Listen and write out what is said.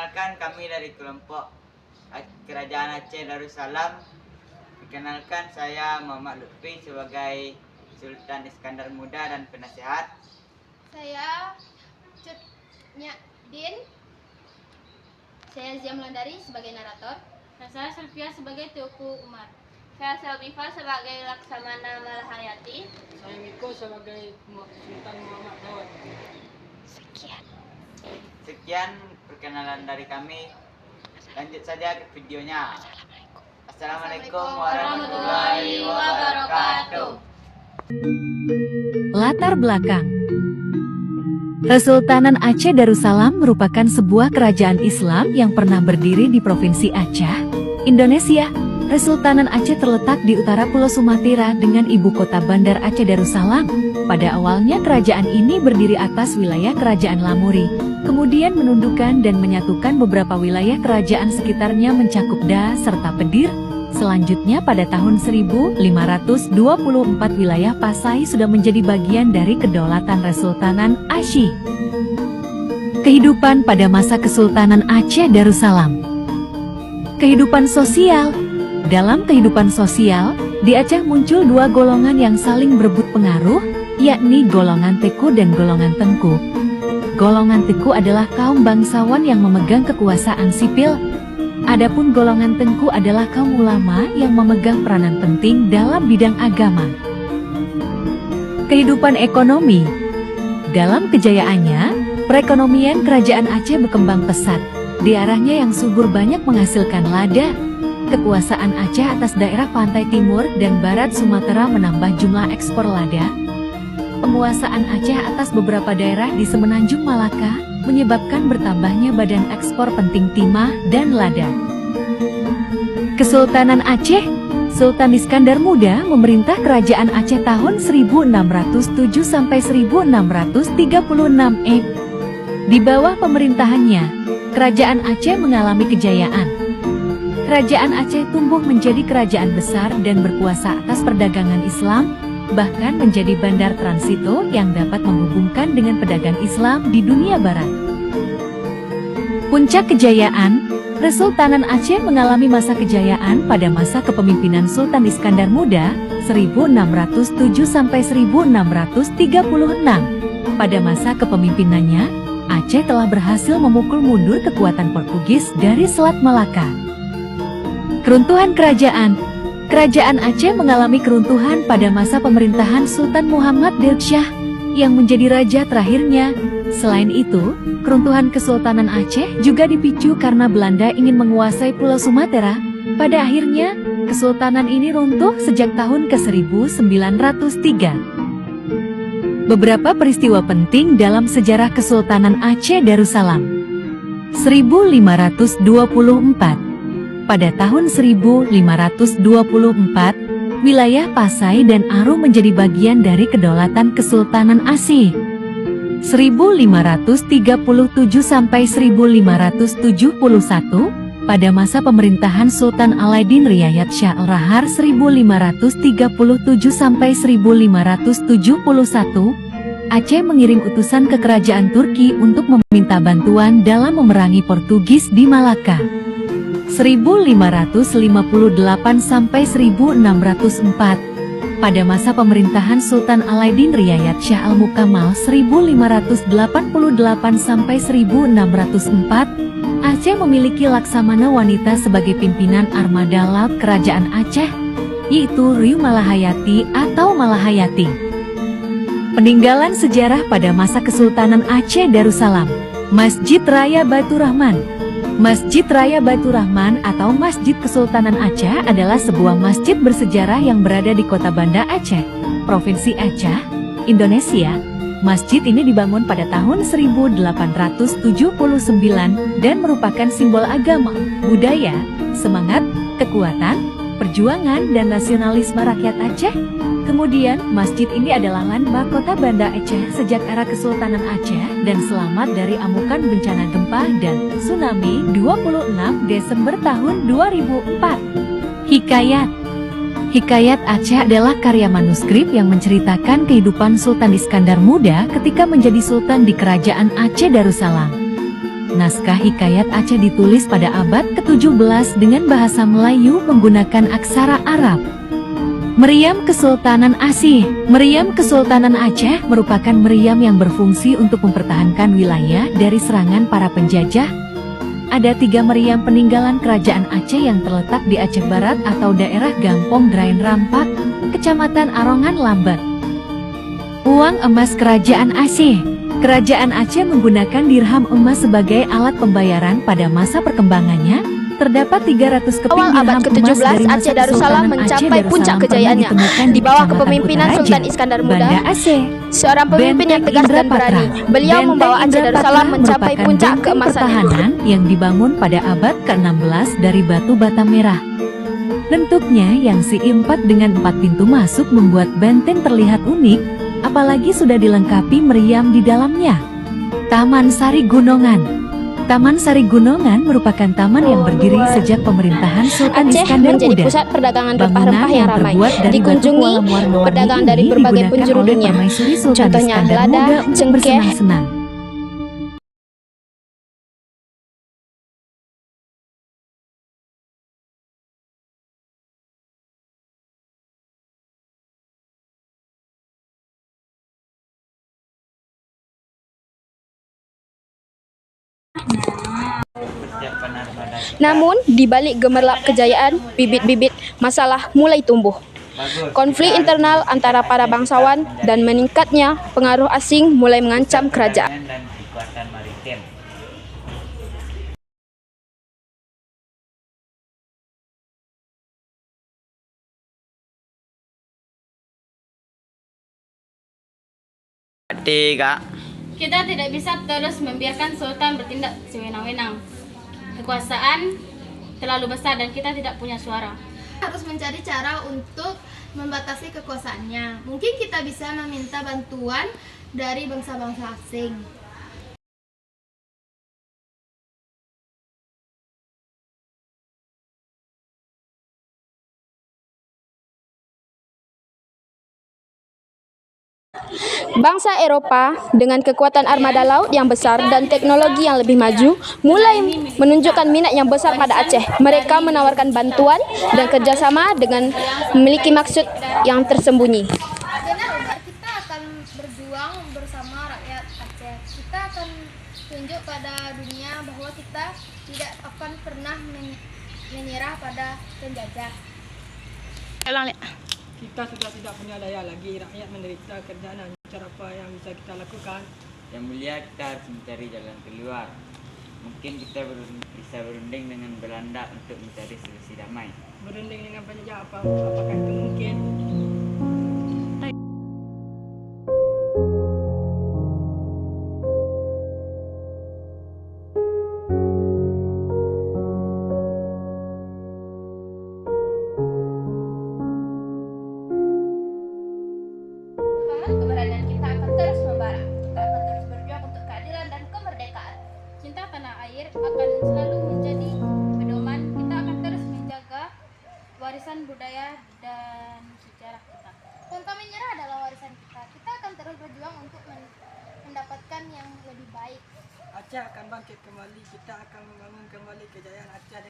Perkenalkan, kami dari kelompok Kerajaan Aceh Darussalam. Perkenalkan, saya Muhammad Lutfi sebagai Sultan Iskandar Muda dan penasihat. Saya Cut Nyak Din. Saya Zia Melandari sebagai narator. Dan saya Sylvia sebagai Teuku Umar. Saya Selviva sebagai Laksamana Malahayati. Saya Miko sebagai Sultan Muhammad Dawud. Sekian perkenalan dari kami. Lanjut saja ke videonya. Assalamualaikum warahmatullahi wabarakatuh. Latar belakang Kesultanan Aceh Darussalam merupakan sebuah kerajaan Islam yang pernah berdiri di Provinsi Aceh, Indonesia. Kesultanan Aceh terletak di utara Pulau Sumatera dengan ibu kota Bandar Aceh Darussalam. Pada awalnya kerajaan ini berdiri atas wilayah Kerajaan Lamuri, kemudian menundukkan dan menyatukan beberapa wilayah kerajaan sekitarnya mencakup Da serta Pedir. Selanjutnya pada tahun 1524 wilayah Pasai sudah menjadi bagian dari kedaulatan Kesultanan Aceh. Kehidupan pada masa Kesultanan Aceh Darussalam. Kehidupan sosial. Dalam kehidupan sosial, di Aceh muncul dua golongan yang saling berebut pengaruh, yakni golongan Teku dan golongan Tengku. Golongan Teku adalah kaum bangsawan yang memegang kekuasaan sipil. Adapun golongan Tengku adalah kaum ulama yang memegang peranan penting dalam bidang agama. Kehidupan ekonomi. Dalam kejayaannya, perekonomian kerajaan Aceh berkembang pesat. Di arahnya yang subur banyak menghasilkan lada. Kekuasaan Aceh atas daerah pantai timur dan barat Sumatera menambah jumlah ekspor lada. Penguasaan Aceh atas beberapa daerah di Semenanjung Malaka menyebabkan bertambahnya badan ekspor penting timah dan lada. Kesultanan Aceh, Sultan Iskandar Muda memerintah kerajaan Aceh tahun 1607 sampai 1636. Di bawah pemerintahannya, kerajaan Aceh mengalami kejayaan. Kerajaan Aceh tumbuh menjadi kerajaan besar dan berkuasa atas perdagangan Islam, bahkan menjadi bandar transito yang dapat menghubungkan dengan pedagang Islam di dunia barat. Puncak kejayaan, Kesultanan Aceh mengalami masa kejayaan pada masa kepemimpinan Sultan Iskandar Muda 1607 sampai 1636. Pada masa kepemimpinannya, Aceh telah berhasil memukul mundur kekuatan Portugis dari Selat Malaka. Keruntuhan kerajaan. Kerajaan Aceh mengalami keruntuhan pada masa pemerintahan Sultan Muhammad Dirksyah yang menjadi raja terakhirnya. Selain itu, keruntuhan Kesultanan Aceh juga dipicu karena Belanda ingin menguasai Pulau Sumatera. Pada akhirnya, kesultanan ini runtuh sejak tahun ke-1903. Beberapa peristiwa penting dalam sejarah Kesultanan Aceh Darussalam. 1524. Pada tahun 1524, wilayah Pasai dan Aru menjadi bagian dari kedaulatan Kesultanan Aceh. 1537 sampai 1571, pada masa pemerintahan Sultan Alaeddin Riayat Shah Al-Rahar 1537 sampai 1571, Aceh mengirim utusan ke kerajaan Turki untuk meminta bantuan dalam memerangi Portugis di Malaka. 1558 sampai 1604. Pada masa pemerintahan Sultan Alaeddin Riayat Shah Al-Mukamal 1588 sampai 1604, Aceh memiliki laksamana wanita sebagai pimpinan armada laut kerajaan Aceh, yaitu Riu Malahayati atau Malahayati. Peninggalan sejarah pada masa Kesultanan Aceh Darussalam. Masjid Raya Batu Rahman. Masjid Raya Batu Rahman atau Masjid Kesultanan Aceh adalah sebuah masjid bersejarah yang berada di kota Banda Aceh, Provinsi Aceh, Indonesia. Masjid ini dibangun pada tahun 1879 dan merupakan simbol agama, budaya, semangat, kekuatan, perjuangan dan nasionalisme rakyat Aceh. Kemudian, masjid ini adalah landmark kota Banda Aceh sejak era Kesultanan Aceh dan selamat dari amukan bencana gempa dan tsunami 26 Desember tahun 2004. Hikayat. Hikayat Aceh adalah karya manuskrip yang menceritakan kehidupan Sultan Iskandar Muda ketika menjadi sultan di Kerajaan Aceh Darussalam. naskah hikayat Aceh ditulis pada abad ke-17 dengan bahasa Melayu menggunakan aksara Arab. Meriam Kesultanan Asih. Meriam Kesultanan Aceh merupakan meriam yang berfungsi untuk mempertahankan wilayah dari serangan para penjajah. Ada 3 meriam peninggalan kerajaan Aceh yang terletak di Aceh Barat atau daerah Gampong Drain Rampak, Kecamatan Arongan Lambat. Uang emas Kerajaan Aceh. Kerajaan Aceh menggunakan dirham emas sebagai alat pembayaran pada masa perkembangannya. Terdapat 300 keping Awal abad dirham emas ke-17, dari masa Aceh Darussalam Kesultanan Aceh. mencapai puncak Darussalam pernah kejayaannya ditemukan di bawah Kecamatan kepemimpinan Kutaraja, Sultan Iskandar Muda, Banda Aceh. seorang pemimpin yang tegas dan berani. Beliau membawa Aceh Darussalam mencapai puncak keemasannya. Pertahanan yang dibangun pada abad ke-16 dari batu bata merah. Bentuknya yang si-4 dengan 4 pintu masuk membuat benteng terlihat unik, apalagi sudah dilengkapi meriam di dalamnya. Taman Sari Gunungan. Taman Sari Gunungan merupakan taman yang berdiri sejak pemerintahan Sultan Aceh Iskandar menjadi Muda. pusat perdagangan Bangunan rempah-rempah yang ramai, terbuat dari batu dikunjungi kolam warna-warni pedagang ini dari berbagai digunakan penjuru oleh dunia. permaisuri Sultan Contohnya Iskandar lada, Muda untuk cengkeh, bersenang-senang. Persiapan armada kita Namun, di balik gemerlap kejayaan, bibit-bibit masalah mulai tumbuh. bagus. Konflik Kita internal harus antara para bangsawan dan meningkatnya pengaruh asing mulai mengancam kerajaan. dan kekuatan maritim. Tiga. Kita tidak bisa terus membiarkan Sultan bertindak sewenang-wenang. Kekuasaan terlalu besar dan kita tidak punya suara. Harus mencari cara untuk membatasi kekuasaannya. Mungkin kita bisa meminta bantuan dari bangsa-bangsa asing. Bangsa Eropa dengan kekuatan armada laut yang besar dan teknologi yang lebih maju mulai menunjukkan minat yang besar pada Aceh. Mereka menawarkan bantuan dan kerjasama dengan memiliki maksud yang tersembunyi. Benar, Umar, kita akan berjuang bersama rakyat Aceh. Kita akan tunjuk pada dunia bahwa kita tidak akan pernah menyerah pada penjajah. Kita sudah tidak punya daya lagi, rakyat menderita kerjaan. Cara apa yang bisa kita lakukan? Yang mulia, kita harus mencari jalan keluar. Mungkin kita bisa berunding dengan Belanda untuk mencari solusi damai. Berunding dengan penjajah apakah itu mungkin? Keberanian kita akan terus membara. Kita akan terus berjuang untuk keadilan dan kemerdekaan. Cinta tanah air akan selalu menjadi pedoman. Kita akan terus menjaga warisan budaya dan sejarah kita. Pantang menyerah adalah warisan kita. Kita akan terus berjuang untuk mendapatkan yang lebih baik. Aceh akan bangkit kembali, kita akan membangun kembali kejayaan Aceh.